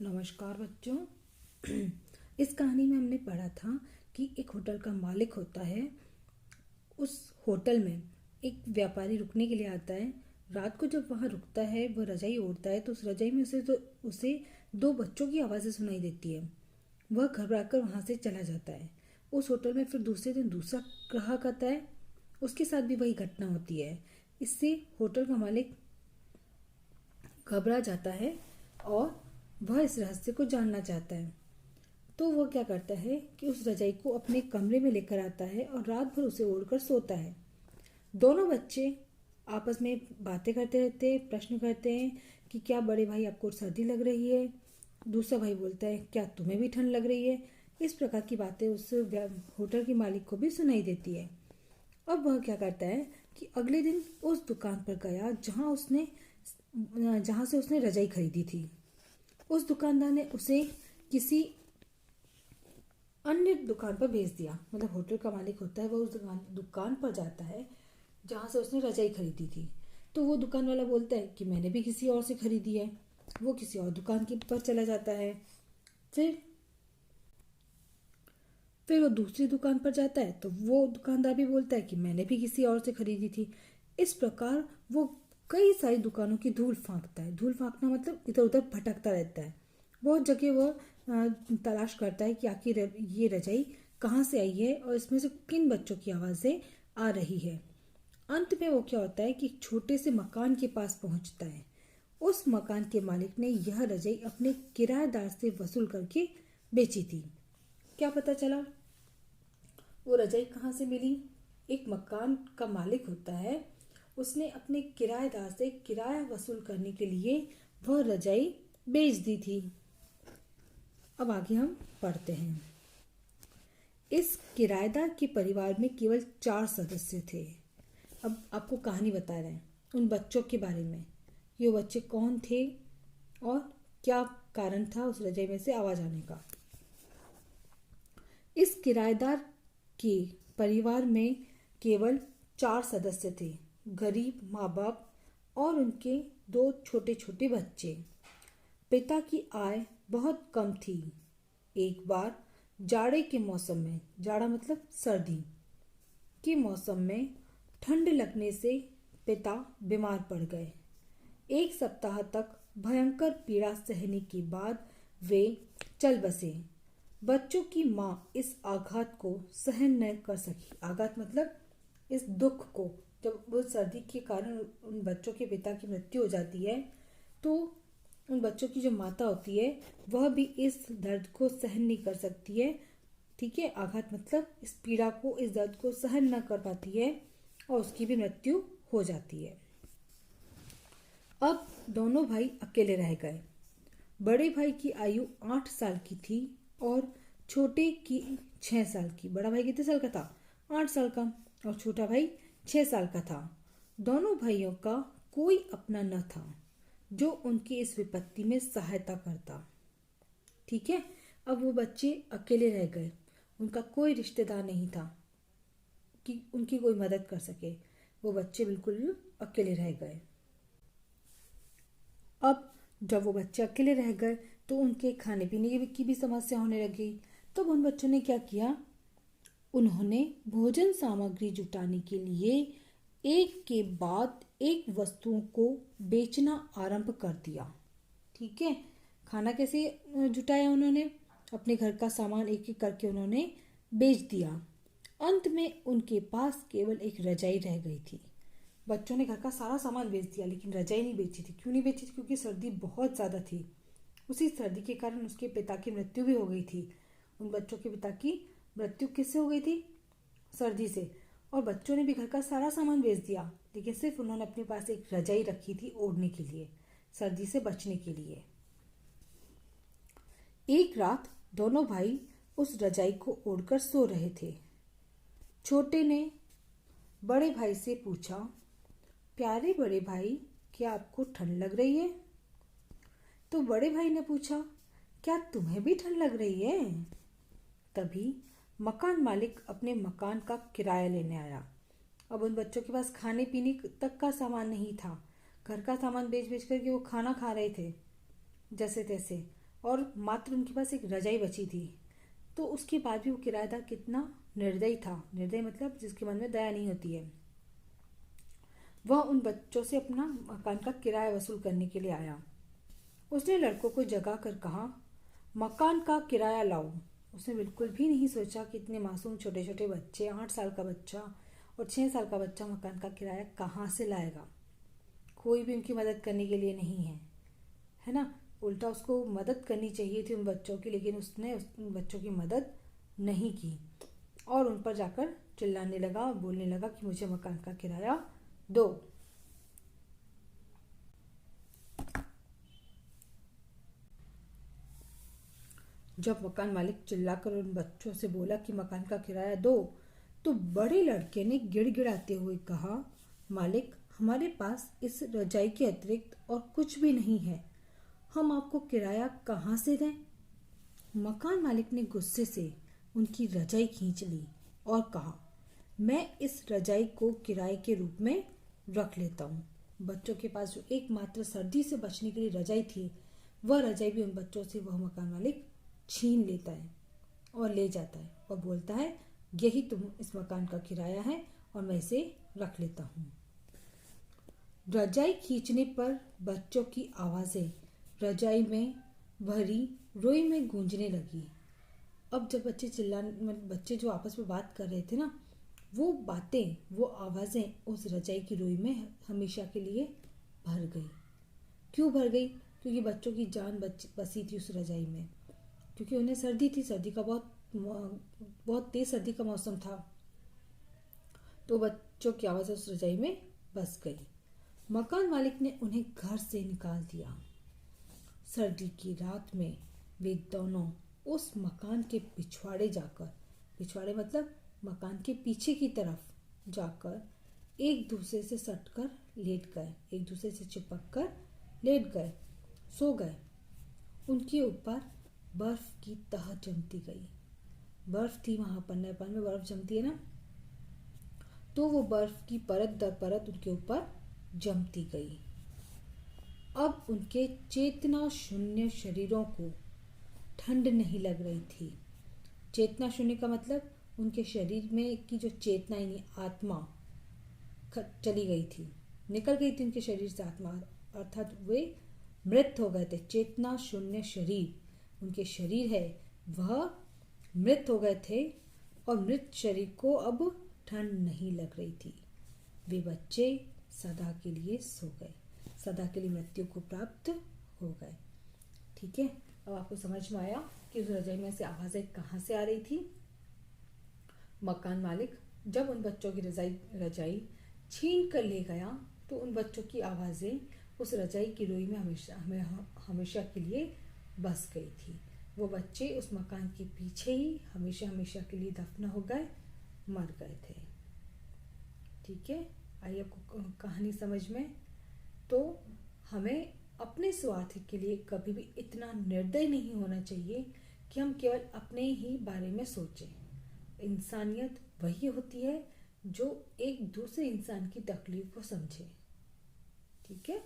नमस्कार बच्चों। इस कहानी में हमने पढ़ा था कि एक होटल का मालिक होता है। उस होटल में एक व्यापारी रुकने के लिए आता है। रात को जब वहाँ रुकता है, वह रजाई ओढ़ता है तो उस रजाई में उसे दो बच्चों की आवाज़ें सुनाई देती है। वह घबराकर वहाँ से चला जाता है। उस होटल में फिर दूसरे दिन दूसरा ग्राहक आता है, उसके साथ भी वही घटना होती है। इससे होटल का मालिक घबरा जाता है और वह इस रहस्य को जानना चाहता है। तो वह क्या करता है कि उस रजाई को अपने कमरे में लेकर आता है और रात भर उसे ओढ़कर सोता है। दोनों बच्चे आपस में बातें करते रहते हैं, प्रश्न करते हैं कि क्या बड़े भाई आपको सर्दी लग रही है। दूसरा भाई बोलता है क्या तुम्हें भी ठंड लग रही है। इस प्रकार की बातें उस होटल के मालिक को भी सुनाई देती है। अब वह क्या करता है कि अगले दिन उस दुकान पर गया जहाँ से उसने रजाई खरीदी थी। उस दुकानदार ने उसे किसी अन्य दुकान पर भेज दिया। मतलब होटल का मालिक होता है, वह उस दुकान पर जाता है जहाँ से उसने रजाई खरीदी थी। तो वो दुकान वाला बोलता है कि मैंने भी किसी और से खरीदी है। वो किसी और दुकान के पर चला जाता है। फिर वो दूसरी दुकान पर जाता है तो वो दुकानदार भी बोलता है कि मैंने भी किसी और से खरीदी थी। इस प्रकार वो कई सारी दुकानों की धूल फांकता है। धूल फांकना मतलब इधर उधर भटकता रहता है। बहुत जगह वह तलाश करता है कि आखिर ये रजाई कहाँ से आई है और इसमें से किन बच्चों की आवाज़ें आ रही है। अंत में वो क्या होता है कि एक छोटे से मकान के पास पहुंचता है। उस मकान के मालिक ने यह रजाई अपने किराएदार से वसूल करके बेची थी। क्या पता चला वो रजाई कहाँ से मिली। एक मकान का मालिक होता है, उसने अपने किराएदार से किराया वसूल करने के लिए वह रजाई बेच दी थी। अब आगे हम पढ़ते हैं। इस किराएदार के परिवार में केवल 4 सदस्य थे। अब आपको कहानी बता रहे हैं उन बच्चों के बारे में। ये बच्चे कौन थे और क्या कारण था उस रजाई में से आवाज आने का। इस किराएदार के परिवार में केवल 4 सदस्य थे। गरीब माँ बाप और उनके 2 छोटे छोटे बच्चे। पिता की आय बहुत कम थी। एक बार जाड़े के मौसम में, जाड़ा मतलब सर्दी के मौसम में, ठंड लगने से पिता बीमार पड़ गए। एक सप्ताह तक भयंकर पीड़ा सहने के बाद वे चल बसे। बच्चों की माँ इस आघात को सहन न कर सकी। आघात मतलब इस दुख को। जब वो सर्दी के कारण उन बच्चों के पिता की मृत्यु हो जाती है तो उन बच्चों की जो माता होती है वह भी इस दर्द को सहन नहीं कर सकती है। ठीक है, आघात मतलब इस पीड़ा को, इस दर्द को सहन न कर पाती है और उसकी भी मृत्यु हो जाती है। अब दोनों भाई अकेले रह गए। बड़े भाई की आयु 8 साल की थी और छोटे की 6 साल की। बड़ा भाई कितने साल का था? 8 साल का। और छोटा भाई 6 साल का था। दोनों भाइयों का कोई अपना न था जो उनकी इस विपत्ति में सहायता करता। ठीक है, अब वो बच्चे अकेले रह गए। उनका कोई रिश्तेदार नहीं था कि उनकी कोई मदद कर सके। वो बच्चे बिल्कुल अकेले रह गए। अब जब वो बच्चे अकेले रह गए तो उनके खाने पीने की भी समस्या होने लगी। तब उन बच्चों ने क्या किया, उन्होंने भोजन सामग्री जुटाने के लिए एक के बाद एक वस्तुओं को बेचना आरंभ कर दिया। ठीक है, खाना कैसे जुटाया उन्होंने, अपने घर का सामान एक एक करके उन्होंने बेच दिया। अंत में उनके पास केवल एक रजाई रह गई थी। बच्चों ने घर का सारा सामान बेच दिया लेकिन रजाई नहीं बेची थी। क्यों नहीं बेची थी? क्योंकि सर्दी बहुत ज़्यादा थी। उसी सर्दी के कारण उसके पिता की मृत्यु भी हो गई थी। उन बच्चों के पिता की मृत्यु किससे हो गई थी? सर्दी से। और बच्चों ने भी घर का सारा सामान बेच दिया लेकिन सिर्फ उन्होंने अपने पास एक रजाई रखी थी ओढ़ने के लिए, सर्दी से बचने के लिए। एक रात दोनों भाई उस रजाई को ओढ़कर सो रहे थे। छोटे ने बड़े भाई से पूछा, प्यारे बड़े भाई, क्या आपको ठंड लग रही है? तो बड़े भाई ने पूछा, क्या तुम्हें भी ठंड लग रही है? तभी मकान मालिक अपने मकान का किराया लेने आया। अब उन बच्चों के पास खाने पीने तक का सामान नहीं था। घर का सामान बेच बेच करके वो खाना खा रहे थे जैसे तैसे। और मात्र उनके पास एक रजाई बची थी। तो उसके बाद भी वो किराएदार कितना निर्दयी था। निर्दयी मतलब जिसके मन में दया नहीं होती है। वह उन बच्चों से अपना मकान का किराया वसूल करने के लिए आया। उसने लड़कों को जगा कर कहा, मकान का किराया लाओ। उसने बिल्कुल भी नहीं सोचा कि इतने मासूम छोटे छोटे बच्चे, 8 साल का बच्चा और 6 साल का बच्चा मकान का किराया कहाँ से लाएगा। कोई भी उनकी मदद करने के लिए नहीं है ना। उल्टा उसको मदद करनी चाहिए थी उन बच्चों की, लेकिन उसने उन बच्चों की मदद नहीं की और उन पर जाकर चिल्लाने लगा और बोलने लगा कि मुझे मकान का किराया दो। जब मकान मालिक चिल्लाकर उन बच्चों से बोला कि मकान का किराया दो, तो बड़े लड़के ने गिड़गिड़ाते हुए कहा, मालिक, हमारे पास इस रजाई के अतिरिक्त और कुछ भी नहीं है, हम आपको किराया कहाँ से दें। मकान मालिक ने गुस्से से उनकी रजाई खींच ली और कहा, मैं इस रजाई को किराए के रूप में रख लेता हूँ। बच्चों के पास जो एकमात्र सर्दी से बचने के लिए रजाई थी, वह रजाई भी उन बच्चों से वह मकान मालिक छीन लेता है और ले जाता है और बोलता है, यही तुम इस मकान का किराया है और मैं इसे रख लेता हूँ। रजाई खींचने पर बच्चों की आवाज़ें रजाई में भरी रोई में गूंजने लगी। अब जब बच्चे जो आपस में बात कर रहे थे ना, वो बातें, वो आवाज़ें उस रजाई की रोई में हमेशा के लिए भर गई। क्यों भर गई? क्योंकि बच्चों की जान बसी थी उस रजाई में। क्योंकि उन्हें सर्दी थी, सर्दी का बहुत तेज सर्दी का मौसम था, तो बच्चों की आवाज़ उस रजाई में बस गई। मकान मालिक ने उन्हें घर से निकाल दिया। सर्दी की रात में वे दोनों उस मकान के पिछवाड़े जाकर, पिछवाड़े मतलब मकान के पीछे की तरफ जाकर एक दूसरे से सटकर लेट गए, एक दूसरे से चिपक कर लेट गए, सो गए। उनके ऊपर बर्फ की तह जमती गई। बर्फ थी वहां पर, नेपाल में बर्फ जमती है ना, तो वो बर्फ की परत दर परत उनके ऊपर जमती गई। अब उनके चेतना शून्य शरीरों को ठंड नहीं लग रही थी। चेतना शून्य का मतलब उनके शरीर में की जो चेतना यानी आत्मा चली गई थी, निकल गई थी उनके शरीर से आत्मा, अर्थात वे मृत हो गए थे। चेतना शून्य शरीर, उनके शरीर है वह मृत हो गए थे और मृत शरीर को अब ठंड नहीं लग रही थी। वे बच्चे सदा के लिए सो गए, सदा के लिए मृत्यु को प्राप्त हो गए। ठीक है, अब आपको समझ में आया कि उस रजाई में से आवाज़ें कहाँ से आ रही थी। मकान मालिक जब उन बच्चों की रजाई छीन कर ले गया, तो उन बच्चों की आवाज़ें उस रजाई की रोई में हमेशा के लिए बस गई थी। वो बच्चे उस मकान के पीछे ही हमेशा हमेशा के लिए दफन हो गए, मर गए थे। ठीक है, आई आपको कहानी समझ में। तो हमें अपने स्वार्थ के लिए कभी भी इतना निर्दयी नहीं होना चाहिए कि हम केवल अपने ही बारे में सोचें। इंसानियत वही होती है जो एक दूसरे इंसान की तकलीफ को समझे। ठीक है।